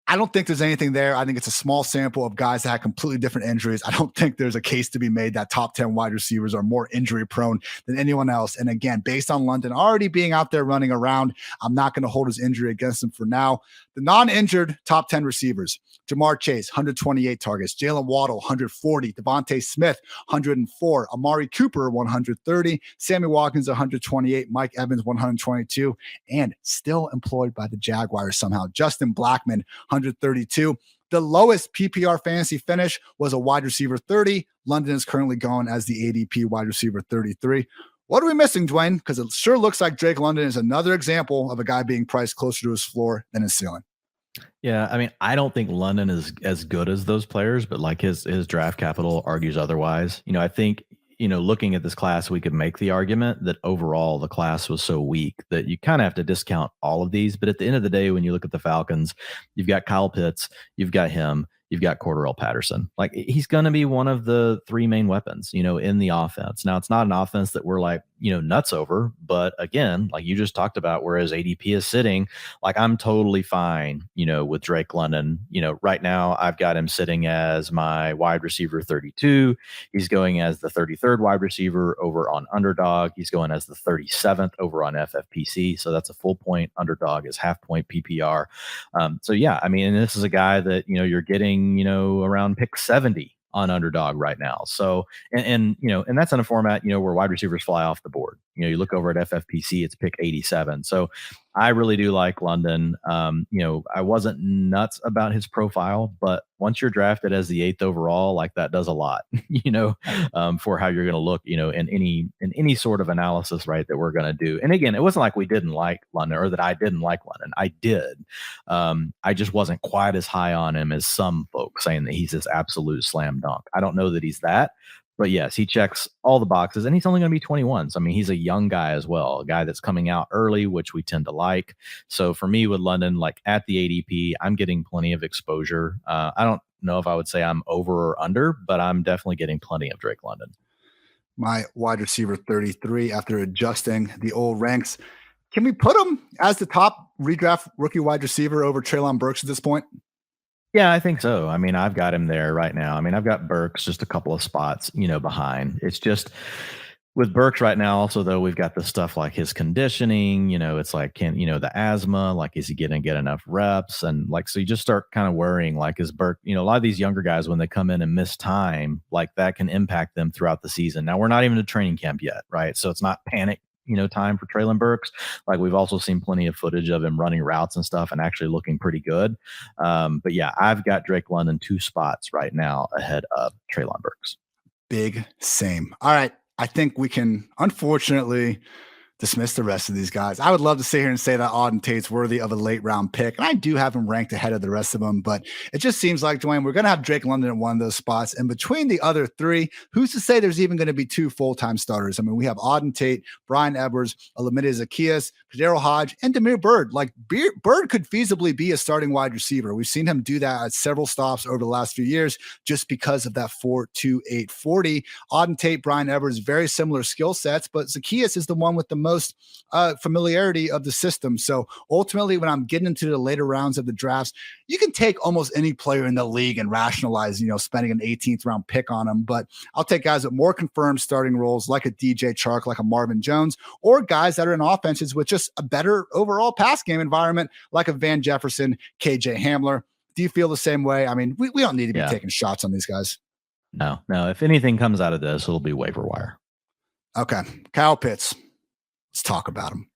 I don't think there's anything there. I think it's a small sample of guys that had completely different injuries. I don't think there's a case to be made that top 10 wide receivers are more injury prone than anyone else. And again, based on London already being out there running around, I'm not going to hold his injury against him for now. The non-injured top 10 receivers: Jamar Chase, 128 targets; Jalen Waddle, 140; Devontae Smith, 104; Amari Cooper, 130; Sammy Watkins, 128; Mike Evans, 122, and still employed by the Jaguars somehow, Justin Blackmon, 132. The lowest PPR fantasy finish was a wide receiver 30. London is currently going as the ADP wide receiver 33. What are we missing, Dwayne? Because it sure looks like Drake London is another example of a guy being priced closer to his floor than his ceiling. Yeah, I mean, I don't think London is as good as those players, but like his draft capital argues otherwise. I think, looking at this class, we could make the argument that overall the class was so weak that you kind of have to discount all of these. But at the end of the day, when you look at the Falcons, you've got Kyle Pitts, you've got him, you've got Cordarrelle Patterson. Like, he's going to be one of the three main weapons, in the offense. Now, it's not an offense that we're like, nuts over, but again, like you just talked about, where his ADP is sitting, like I'm totally fine, with Drake London. Right now I've got him sitting as my wide receiver 32. He's going as the 33rd wide receiver over on Underdog. He's going as the 37th over on FFPC. So that's a full point. Underdog is half point PPR. So yeah, I mean, and this is a guy that, you're getting, around pick 70 on Underdog right now. So, and that's in a format, where wide receivers fly off the board. You look over at FFPC, it's pick 87. So I really do like London. I wasn't nuts about his profile, but once you're drafted as the 8th overall, like that does a lot, for how you're going to look, in any sort of analysis, right, that we're going to do. And again, it wasn't like we didn't like London or that I didn't like London. I did. I just wasn't quite as high on him as some folks saying that he's this absolute slam dunk. I don't know that he's that. But yes, he checks all the boxes, and he's only going to be 21. So, I mean, he's a young guy as well, a guy that's coming out early, which we tend to like. So for me with London, like at the ADP, I'm getting plenty of exposure. I don't know if I would say I'm over or under, but I'm definitely getting plenty of Drake London. My wide receiver 33 after adjusting the old ranks. Can we put him as the top redraft rookie wide receiver over Treylon Burks at this point? Yeah, I think so. I mean, I've got him there right now. I mean, I've got Burks just a couple of spots, behind. It's just with Burks right now, also, though, we've got the stuff like his conditioning, it's like, the asthma, like, is he going to get enough reps? And like, so you just start kind of worrying, like, is Burke, a lot of these younger guys, when they come in and miss time, like that can impact them throughout the season. Now, we're not even to training camp yet, right? So it's not panic time for Treylon Burks. Like, we've also seen plenty of footage of him running routes and stuff and actually looking pretty good. But yeah, I've got Drake London 2 spots right now ahead of Treylon Burks. Big same. All right. I think we can, unfortunately, dismiss the rest of these guys. I would love to sit here and say that Auden Tate's worthy of a late round pick. And I do have him ranked ahead of the rest of them, but it just seems like, Dwain, we're going to have Drake London at one of those spots. And between the other 3, who's to say there's even going to be 2 full-time starters? I mean, we have Auden Tate, Brian Edwards, Olamide Zaccheaus, Daryl Hodge, and Damiere Byrd. Like, Byrd could feasibly be a starting wide receiver. We've seen him do that at several stops over the last few years just because of that 4.28 40. Auden Tate, Brian Edwards, very similar skill sets, but Zaccheaus is the one with the most familiarity of the system. So ultimately, when I'm getting into the later rounds of the drafts, you can take almost any player in the league and rationalize, spending an 18th round pick on them. But I'll take guys with more confirmed starting roles, like a DJ Chark, like a Marvin Jones, or guys that are in offenses with just a better overall pass game environment, like a Van Jefferson, KJ Hamler. Do you feel the same way? I mean, we don't need to be taking shots on these guys. No. If anything comes out of this, it'll be waiver wire. Okay. Kyle Pitts. Let's talk about him.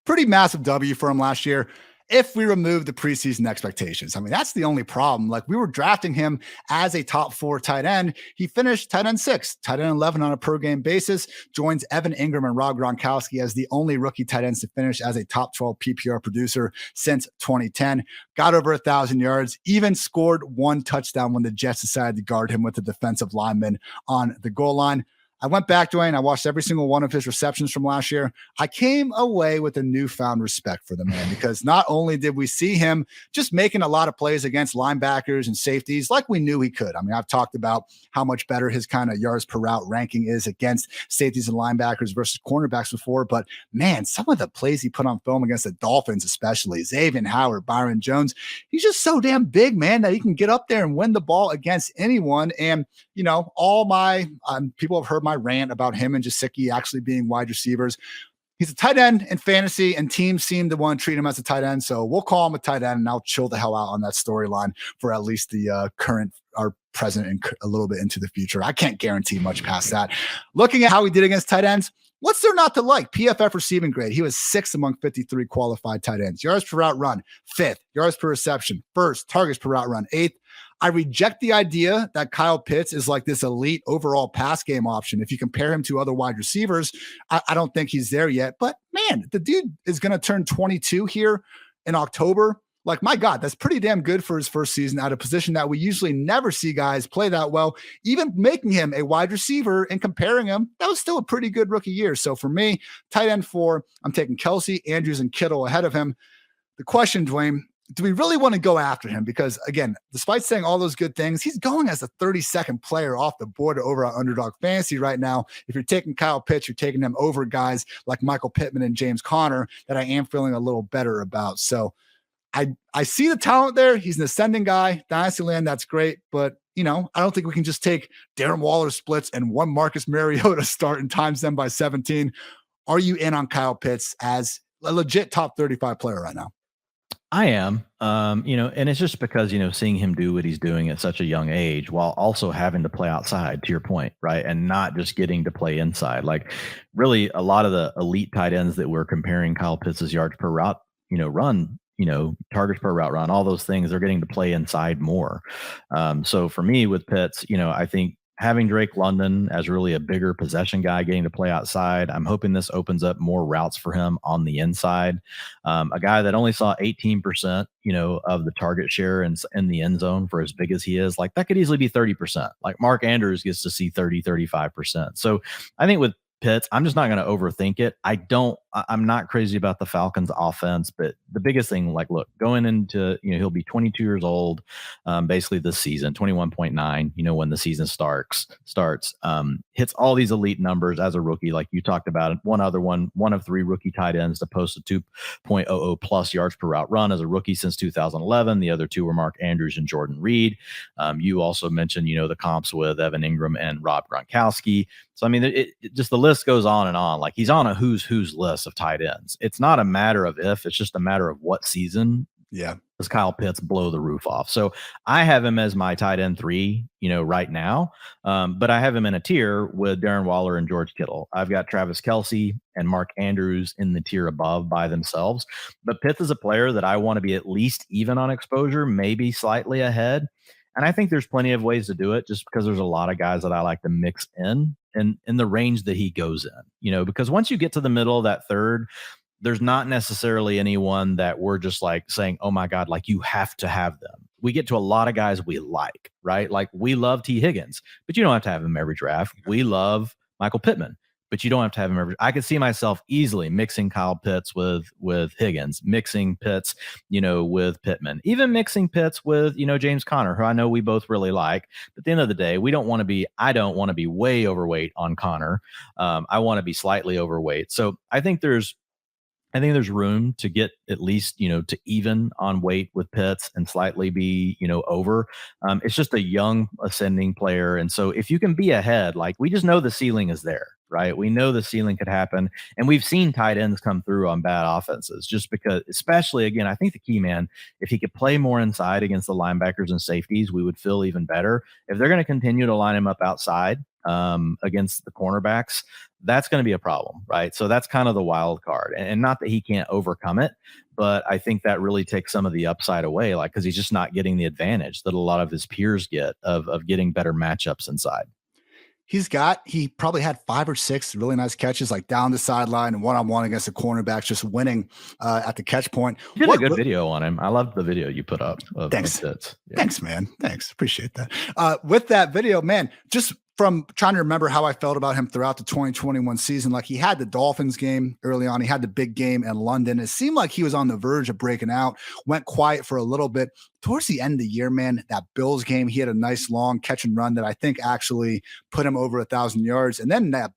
Pretty massive W for him last year, if we remove the preseason expectations. I mean, that's the only problem. Like, we were drafting him as a top 4 tight end. He finished tight end 6, tight end 11 on a per game basis, joins Evan Ingram and Rob Gronkowski as the only rookie tight ends to finish as a top 12 PPR producer since 2010. Got over 1,000 yards, even scored 1 touchdown when the Jets decided to guard him with a defensive lineman on the goal line. I went back, Dwayne. I watched every single one of his receptions from last year. I came away with a newfound respect for the man, because not only did we see him just making a lot of plays against linebackers and safeties like we knew he could. I mean, I've talked about how much better his kind of yards per route ranking is against safeties and linebackers versus cornerbacks before. But man, some of the plays he put on film against the Dolphins, especially Xavier Howard, Byron Jones, he's just so damn big, man, that he can get up there and win the ball against anyone. And, all my people have heard my rant about him and Gesicki actually being wide receivers. He's a tight end in fantasy, and teams seem to want to treat him as a tight end. So we'll call him a tight end, and I'll chill the hell out on that storyline for at least the current or present and a little bit into the future. I can't guarantee much past that. Looking at how he did against tight ends, what's there not to like? PFF receiving grade. He was 6th among 53 qualified tight ends. Yards per route run, 5th. Yards per reception, 1st. Targets per route run, 8th. I reject the idea that Kyle Pitts is like this elite overall pass game option. If you compare him to other wide receivers, I don't think he's there yet. But man, the dude is going to turn 22 here in October. Like, my God, that's pretty damn good for his first season at a position that we usually never see guys play that well. Even making him a wide receiver and comparing him, that was still a pretty good rookie year. So for me, tight end 4, I'm taking Kelsey, Andrews, and Kittle ahead of him. The question, Dwayne, do we really want to go after him? Because again, despite saying all those good things, he's going as the 32nd player off the board over on Underdog Fantasy right now. If you're taking Kyle Pitts, you're taking him over guys like Michael Pittman and James Conner that I am feeling a little better about. So I see the talent there. He's an ascending guy. Dynasty land, that's great. But, I don't think we can just take Darren Waller splits and one Marcus Mariota start and times them by 17. Are you in on Kyle Pitts as a legit top 35 player right now? I am, and it's just because, seeing him do what he's doing at such a young age while also having to play outside, to your point, right? And not just getting to play inside. Like really a lot of the elite tight ends that we're comparing Kyle Pitts' yards per route, run, targets per route run, all those things, they're getting to play inside more. So for me with Pitts, I think having Drake London as really a bigger possession guy getting to play outside, I'm hoping this opens up more routes for him on the inside. A guy that only saw 18%, of the target share in the end zone for as big as he is, like that could easily be 30%. Like Mark Andrews gets to see 35%. So I think with Pitts, I'm just not going to overthink it. I'm not crazy about the Falcons offense, but the biggest thing, like, look, going into, he'll be 22 years old, basically this season, 21.9, when the season starts, hits all these elite numbers as a rookie, like you talked about. One of 3 rookie tight ends to post a 2.00 plus yards per route run as a rookie since 2011. The other 2 were Mark Andrews and Jordan Reed. You also mentioned, the comps with Evan Ingram and Rob Gronkowski. So, I mean, it just the list goes on and on. Like he's on a who's list of tight ends. It's not a matter of if, it's just a matter of what season. Yeah. Does Kyle Pitts blow the roof off? So I have him as my tight end 3, right now. But I have him in a tier with Darren Waller and George Kittle. I've got Travis Kelce and Mark Andrews in the tier above by themselves. But Pitts is a player that I want to be at least even on exposure, maybe slightly ahead. And I think there's plenty of ways to do it just because there's a lot of guys that I like to mix in the range that he goes in, because once you get to the middle of that third, there's not necessarily anyone that we're just like saying, oh my God, like you have to have them. We get to a lot of guys we like, right? Like we love T. Higgins, but you don't have to have him every draft. We love Michael Pittman, but you don't have to have him every. I could see myself easily mixing Kyle Pitts with Higgins, mixing Pitts, with Pittman, even mixing Pitts with, James Conner, who I know we both really like. But at the end of the day, I don't want to be way overweight on Conner. I want to be slightly overweight. So I think there's room to get at least, to even on weight with Pitts and slightly be, over. It's just a young ascending player. And so if you can be ahead, like we just know the ceiling is there, right? We know the ceiling could happen. And we've seen tight ends come through on bad offenses just because, especially again, I think the key man, if he could play more inside against the linebackers and safeties, we would feel even better. If they're going to continue to line him up outside against the cornerbacks, that's going to be a problem, right? So that's kind of the wild card. And not that he can't overcome it, but I think that really takes some of the upside away, like, because he's just not getting the advantage that a lot of his peers get of getting better matchups inside. He probably had 5 or 6 really nice catches, like down the sideline and one-on-one against the cornerbacks, just winning at the catch point. You did a good video on him. I loved the video you put up. Thanks. Yeah. Thanks, man. Thanks. Appreciate that. With that video, man, just from trying to remember how I felt about him throughout the 2021 season, like he had the Dolphins game early on. He had the big game in London. It seemed like he was on the verge of breaking out, went quiet for a little bit. Towards the end of the year, man, that Bills game, he had a nice long catch and run that I think actually put him over 1,000 yards. And then that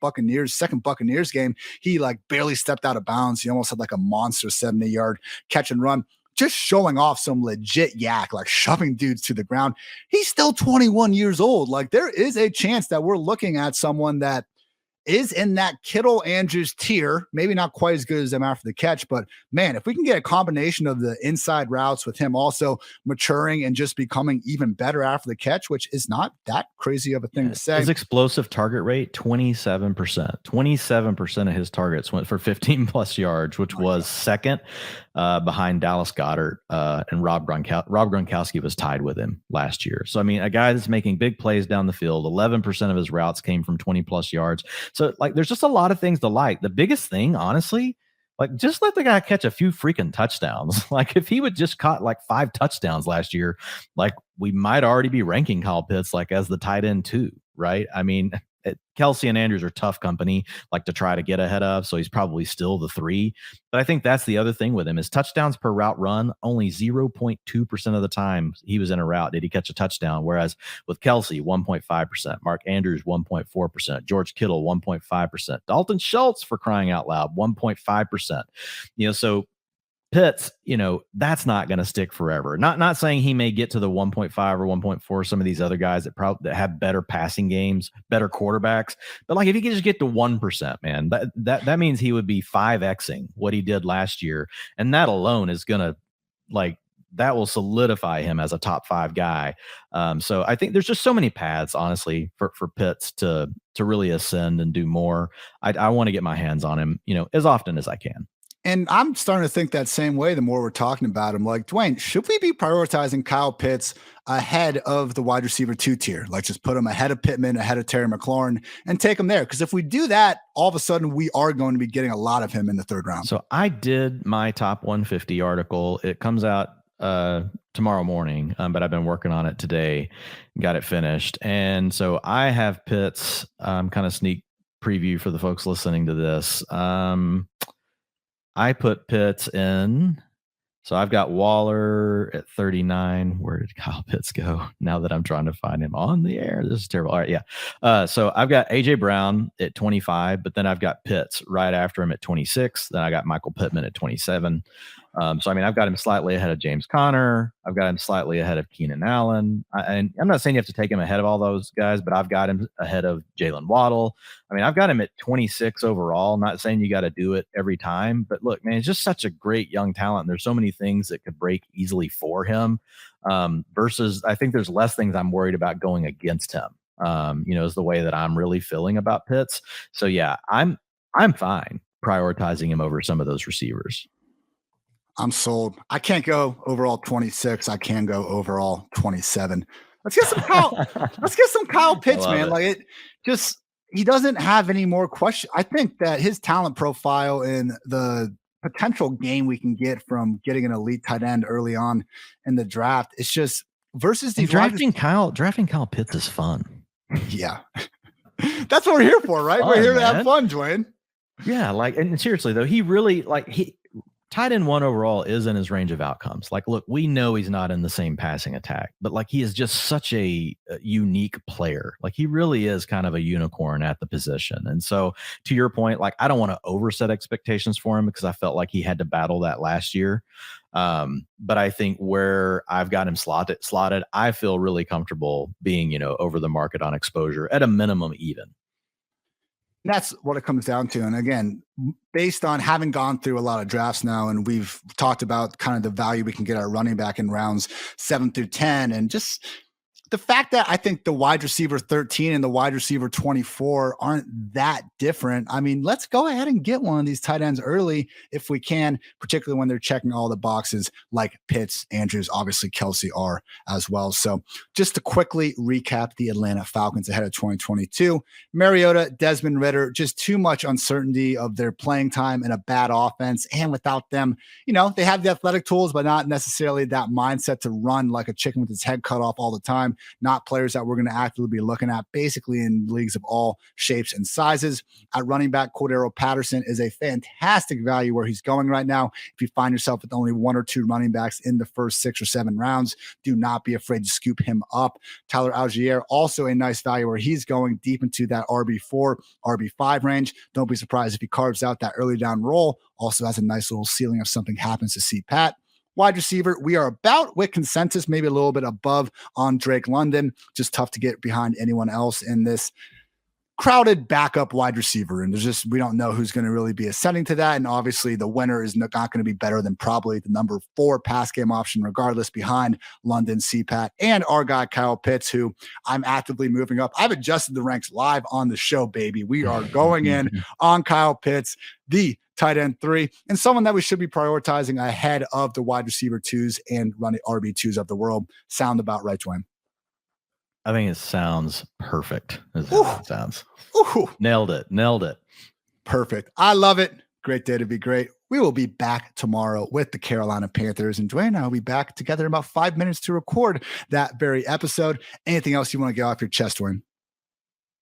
second Buccaneers game, he like barely stepped out of bounds. He almost had like a monster 70-yard catch and run, just showing off some legit yak, like shoving dudes to the ground. He's still 21 years old. Like there is a chance that we're looking at someone that is in that Kittle Andrews tier, maybe not quite as good as them after the catch, but man, if we can get a combination of the inside routes with him also maturing and just becoming even better after the catch, which is not that crazy of a thing to say. His explosive target rate, 27%. 27% of his targets went for 15 plus yards, which was second behind Dallas Goedert and Rob Gronkowski. Rob Gronkowski was tied with him last year. So, I mean, a guy that's making big plays down the field, 11% of his routes came from 20 plus yards. So, like, there's just a lot of things to like. The biggest thing, honestly, like, just let the guy catch a few freaking touchdowns. Like, if he would just caught like 5 touchdowns last year, like, we might already be ranking Kyle Pitts like as the tight end 2, right? I mean, Kelsey and Andrews are tough company, like to try to get ahead of. So he's probably still the 3. But I think that's the other thing with him is touchdowns per route run. Only 0.2% of the time he was in a route did he catch a touchdown. Whereas with Kelsey, 1.5%, Mark Andrews, 1.4%, George Kittle, 1.5%, Dalton Schultz, for crying out loud, 1.5%. So Pitts, that's not going to stick forever. Not saying he may get to the 1.5 or 1.4. Some of these other guys that have better passing games, better quarterbacks. But like if he could just get to 1%, man, that means he would be 5xing what he did last year, and that alone is going to that will solidify him as a top 5 guy. So I think there's just so many paths, honestly, for Pitts to really ascend and do more. I want to get my hands on him, as often as I can. And I'm starting to think that same way the more we're talking about him. Like, Dwayne, should we be prioritizing Kyle Pitts ahead of the wide receiver 2 tier? Like, just put him ahead of Pittman, ahead of Terry McLaurin, and take him there. Because if we do that, all of a sudden we are going to be getting a lot of him in the 3rd round. So I did my top 150 article. It comes out tomorrow morning, but I've been working on it today, got it finished. And so I have Pitts, kind of sneak preview for the folks listening to this. I put Pitts in. So I've got Waller at 39. Where did Kyle Pitts go? Now that I'm trying to find him on the air. This is terrible. All right. Yeah. So I've got AJ Brown at 25, but then I've got Pitts right after him at 26. Then I got Michael Pittman at 27. So, I've got him slightly ahead of James Conner. I've got him slightly ahead of Keenan Allen. And I'm not saying you have to take him ahead of all those guys, but I've got him ahead of Jalen Waddle. I've got him at 26 overall. I'm not saying you got to do it every time, but look, man, it's just such a great young talent. And there's so many things that could break easily for him, versus I think there's less things I'm worried about going against him, is the way that I'm really feeling about Pitts. So yeah, I'm fine prioritizing him over some of those receivers. I'm sold. I can't go overall 26. I can go overall 27. Let's get some Kyle Pitts, man. He doesn't have any more questions. I think that his talent profile and the potential gain we can get from getting an elite tight end early on in the draft, it's just versus the drafting Kyle Pitts is fun. Yeah. That's what we're here for, right? We're here to have fun, Dwayne. Yeah, and seriously though, he really tight end 1 overall is in his range of outcomes. Look, we know he's not in the same passing attack, but he is just such a unique player. He really is kind of a unicorn at the position. And so to your point, I don't want to overset expectations for him because I felt like he had to battle that last year. But I think where I've got him slotted, I feel really comfortable being, over the market on exposure at a minimum even. That's what it comes down to. And again, based on having gone through a lot of drafts now, and we've talked about kind of the value we can get our running back in rounds 7 through 10, and just the fact that I think the wide receiver 13 and the wide receiver 24 aren't that different. Let's go ahead and get one of these tight ends early if we can, particularly when they're checking all the boxes like Pitts, Andrews, obviously Kelsey are as well. So just to quickly recap the Atlanta Falcons ahead of 2022, Mariota, Desmond Ridder, just too much uncertainty of their playing time in a bad offense. And without them, they have the athletic tools, but not necessarily that mindset to run like a chicken with its head cut off all the time. Not players that we're going to actively be looking at basically in leagues of all shapes and sizes. At running back, Cordarrelle Patterson is a fantastic value where he's going right now. If you find yourself with only 1 or 2 running backs in the first 6 or 7 rounds, do not be afraid to scoop him up. Tyler Algier, also a nice value where he's going deep into that RB4, RB5 range. Don't be surprised if he carves out that early down role. Also has a nice little ceiling if something happens to see Pat. Wide receiver, we are about with consensus, maybe a little bit above on Drake London. Just tough to get behind anyone else in this crowded backup wide receiver. And we don't know who's going to really be ascending to that. And obviously the winner is not going to be better than probably the number 4 pass game option, regardless, behind London, CPAT, and our guy Kyle Pitts, who I'm actively moving up. I've adjusted the ranks live on the show, baby. We are going in on Kyle Pitts, the tight end 3, and someone that we should be prioritizing ahead of the wide receiver 2s and running RB2s of the world. Sound about right, Dwayne? I think it sounds perfect. It sounds. Ooh. Nailed it. Perfect. I love it. Great day to be great. We will be back tomorrow with the Carolina Panthers, and Dwayne and I will be back together in about 5 minutes to record that very episode. Anything else you want to get off your chest, Dwayne?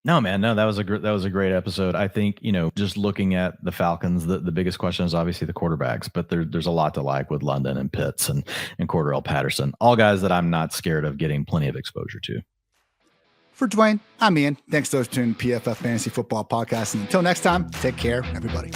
No, man, no, that was a great episode. I think, just looking at the Falcons, the biggest question is obviously the quarterbacks, but there's a lot to like with London and Pitts and Cordarrelle Patterson, all guys that I'm not scared of getting plenty of exposure to. For Dwain, I'm Ian. Thanks to those tuning PFF Fantasy Football Podcast. And until next time, take care, everybody.